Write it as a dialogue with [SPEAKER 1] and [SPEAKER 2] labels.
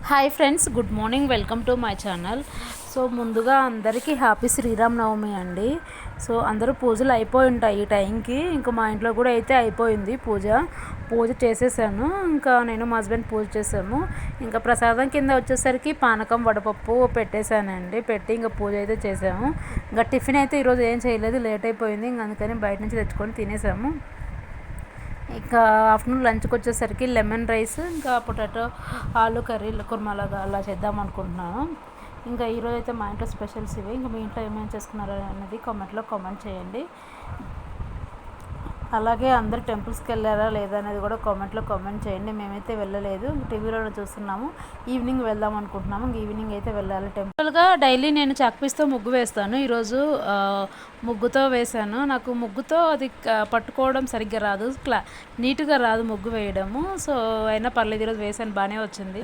[SPEAKER 1] Hi friends, good morning. Welcome to my channel. So ముందుగా అందరికీ happy Sri Rama Navami అండి. So అందరూ పూజలు అయిపోయి ఉంటాయి ఈ టైంకి. ఇంకా మా ఇంట్లో కూడా అయితే అయిపోయింది పూజ చేసేసాను. ఇంకా నేను మా హస్బెండ్ పూజ చేసాము. ఇంకా ప్రసాదం కింద వచ్చేసరికి పానకం వడపప్పు పెట్టేశానండి. పెట్టి ఇంకా పూజ అయితే చేసాము. ఇంకా టిఫిన్ అయితే ఈరోజు ఏం చేయలేదు, లేట్ అయిపోయింది. ఇంక అందుకని బయట నుంచి తెచ్చుకొని తినేసాము. ఇంకా ఆఫ్టర్నూన్ లంచ్కి వచ్చేసరికి లెమన్ రైస్, ఇంకా పొటాటో ఆలు కర్రీ కుర్మాలాగా అలా చేద్దాం అనుకుంటున్నాను. ఇంకా ఈరోజు అయితే మా ఇంట్లో స్పెషల్స్ ఇవి. ఇంకా మీ ఇంట్లో ఏమేమి చేసుకున్నారో అనేది కామెంట్లో కామెంట్ చేయండి. అలాగే అందరు టెంపుల్స్కి వెళ్ళారా లేదా అనేది కూడా కామెంట్లో కామెంట్ చేయండి. మేమైతే వెళ్ళలేదు, టీవీలో చూస్తున్నాము. ఈవినింగ్ వెళ్దాం అనుకుంటున్నాము. ఈవినింగ్ అయితే వెళ్ళాలి టెంపుల్గా. డైలీ నేను చాక్పీస్తో ముగ్గు వేస్తాను. ఈరోజు ముగ్గుతో వేశాను. నాకు ముగ్గుతో అది పట్టుకోవడం సరిగ్గా రాదు, నీట్గా రాదు ముగ్గు వేయడము. సో అయినా పర్లేదు, ఈరోజు వేసాను, బాగానే వచ్చింది.